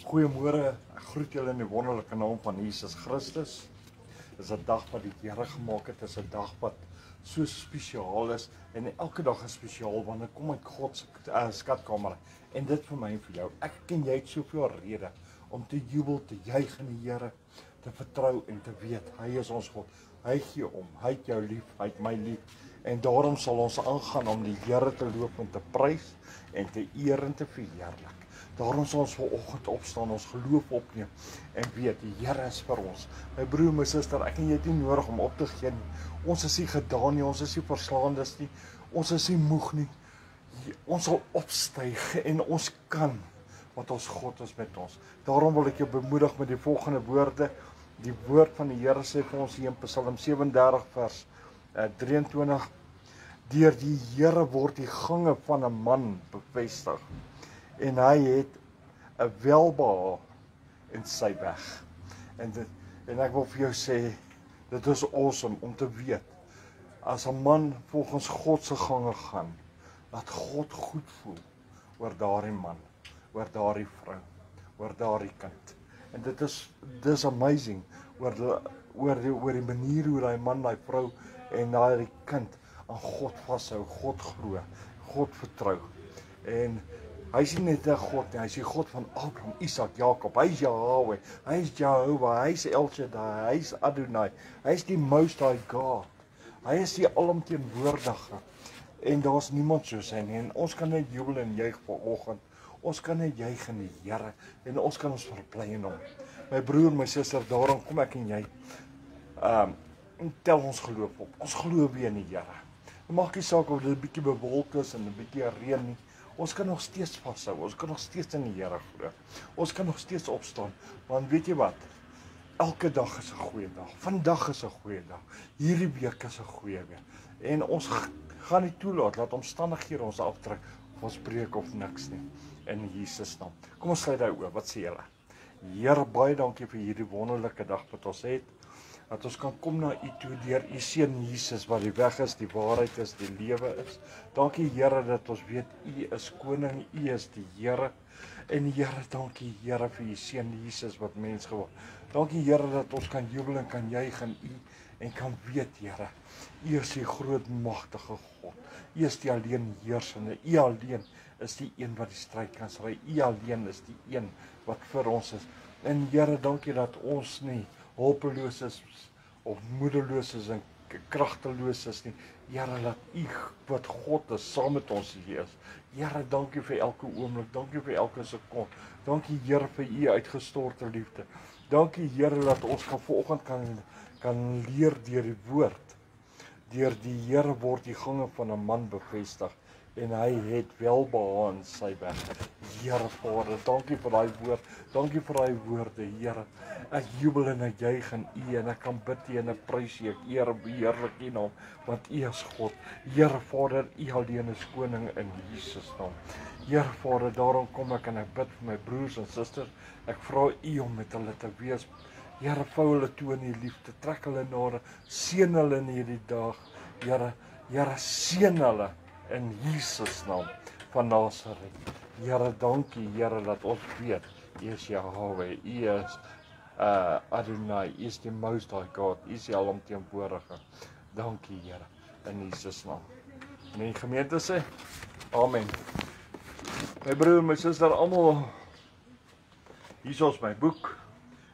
Goeiemôre, ek groet julle in die wonderlike naam van Jesus Christus. Dit is 'n dag wat die Here gemaak het, dit is 'n dag wat so spesiaal is en elke dag is spesiaal wanneer kom uit God se skatkamer en dit vir my en vir jou. Ek en jy het soveel redes om te jubel, te juig in die Here, te vertrou en te weet hy is ons God. Hy gee om, hy het jou lief, hy het my lief en daarom sal ons aangaan om die Here te loof en te prys en te eer en te verheerlik. Daarom sal ons vanoggend opstaan, ons geloof opneem en weet die Here is vir ons. My broer, my suster, ek en jy het nie nodig om op te gee nie. Ons is nie gedaan nie, ons is nie verslaandes nie, ons is nie moeg nie. Ons sal opstyg en ons kan, want ons God is met ons. Daarom wil ek jou bemoedig met die volgende woorde. Die woord van die Here sê vir ons hier in Psalm 37 vers 23: Deur die Here word die gange van 'n man bevestig en hy het 'n welbehae in sy weg. En ek wil vir jou sê, dit is awesome om te weet, as 'n man volgens God se gange gaan, dat God goed voel oor daardie man, oor daardie vrou, oor daardie kind. En dis amazing oor die manier hoe daai man, daai vrou en daai kind aan God vashou, God glo, God vertrou. En hy is nie net 'n God nie, hy is die God van Abraham, Isak, Jakob. Hy is Yahweh, hy is Jehovah, hy is El Shaddai, hy is Adonai, hy is die Most High God. Hy is die alomteenwoordige. En daar's niemand soos hy nie. En ons kan net jubel en juig vanoggend. Ons kan net juig in die Here en ons kan ons verbly in hom. My broer, my suster, daarom kom ek en jy tel ons geloof op. Ons glo weer in die Here. Maak nie saak of dit 'n bietjie bewolk is en 'n bietjie reën nie. Ons kan nog steeds vashou. Ons kan nog steeds in die Here glo. Ons kan nog steeds opstaan. Want weet jy wat? Elke dag is 'n goeie dag. Vandag is 'n goeie dag. Hierdie week is 'n goeie week. En ons gaan nie toelaat dat omstandighede ons aftrek of ons breek of niks nie. In Jesus naam. Kom ons sluit daai oë. Wat sê julle? Here, baie dankie vir hierdie wonderlike dag wat ons het. Dat ons kan kom na U toe deur U seun Jesus wat die weg is, die waarheid is, die lewe is. Dankie Here dat ons weet U is koning, U is die Here. En Here, dankie Here vir U seun Jesus wat mens geword. Dankie Here dat ons kan jubel en kan juig in U en kan weet Here, U is die groot magtige God. U is die alleen heersende. U alleen is die een wat die stryd kan stry. U alleen is die een wat vir ons is. En Here, dankie dat ons nie hulpeloos is of moedeloos is en kragteloos is nie. Here, dat U wat God is saam met ons hier is. Here, dankie vir elke oomblik, dankie vir elke sekonde. Dankie Here vir U uitgestorte liefde. Dankie Here dat ons vanoggend kan leer deur die woord. Deur die Here word die gange van 'n man bevestig en hy het welbehae in sy weg. Here Vader, dankie vir daai woord. Dankie vir daai woorde, Here. Ek jubel en ek juig in U en ek kan bid U en ek prys U, ek eer beheerlik U naam, want U is God. Here Vader, U alleen is koning in Jesus naam. Here Vader, daarom kom ek en ek bid vir my broers en susters. Ek vra U om met hulle te wees. Here, vou hulle toe in U liefde, trek hulle nader, seën hulle in hierdie dag. Here, seën hulle in Jesus naam van Nasaret. Here, dankie Here dat ons weet U is Jehovah, U is Adonai, U is die Most High God, U is die alomteenwoordige. Dankie Here in Jesus naam. En die gemeente sê amen. My broer, my suster, almal, hier is my boek.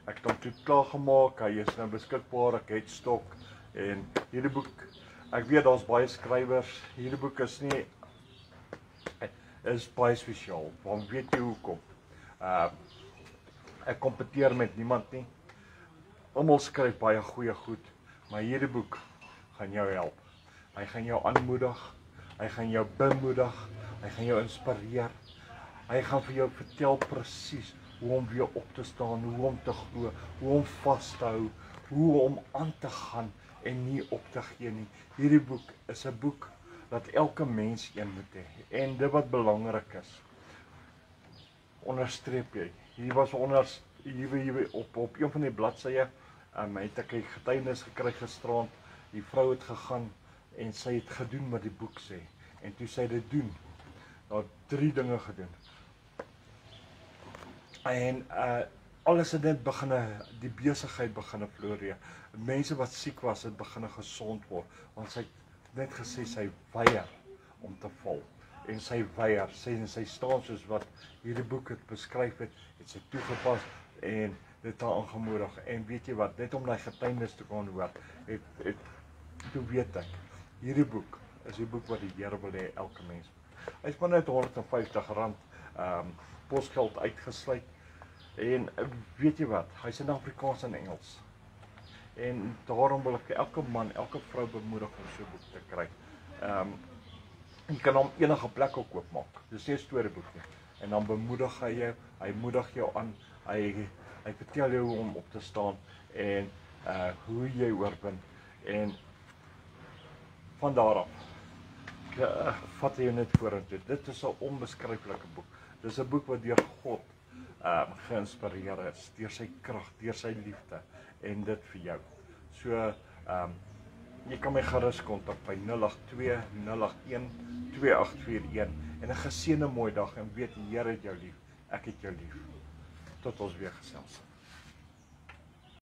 Ek het hom toe klaar gemaak, hy is nou beskikbaar, ek het stok. En hierdie boek, ek weet daar's baie skrywers, hierdie boek is baie spesiaal, want weet jy hoekom? Ek kompeteer met niemand nie. Almal skryf baie goeie goed, maar hierdie boek gaan jou help. Hy gaan jou aanmoedig, hy gaan jou bemoedig, hy gaan jou inspireer. Hy gaan vir jou vertel presies hoe om weer op te staan, hoe om te glo, hoe om vas te hou, hoe om aan te gaan en nie op te gee nie. Hierdie boek is 'n boek dat elke mens een moet hê. En dit wat belangrik is, onderstreep jy. Hier was hier op een van die bladsye, het ek 'n getuienis gekry gisterand. Die vrou het gegaan en sy het gedoen wat die boek sê. En toe sy dit doen, daar 3 dinge gedoen. En alles het net die besigheid begin floreer. Mense wat siek was, het begin gesond word, want sy het net gesê sy weier om te val. En sy weier, sy staan soos wat hierdie boek het beskryf het sy toegepas en dit haar aangemoedig. En weet jy wat, net om die getuienis te kon hoor, toe weet ek, hierdie boek is die boek wat die Here wil hê elke mens. Hy is maar net R150 posgeld uitgesluit. En weet jy wat, hy is in Afrikaans en Engels. En daarom wil ek elke man, elke vrou bemoedig om so 'n boek te kry. Jy kan hom enige plek ook koopmaak. Dis nie 'n storieboek nie. En dan bemoedig hy jou, hy moedig jou aan, hy vertel jou hoe om op te staan en hoe jy oorwin. En van daar af vat jy net vorentoe. Dit is 'n onbeskryflike boek. Dis 'n boek wat deur God geïnspireer is, deur sy krag, deur sy liefde en dit vir jou. So jy kan my gerus kontak by 082 081 2841 en 'n geseënde mooi dag en weet die Here het jou lief. Ek het jou lief. Tot ons weer gesels.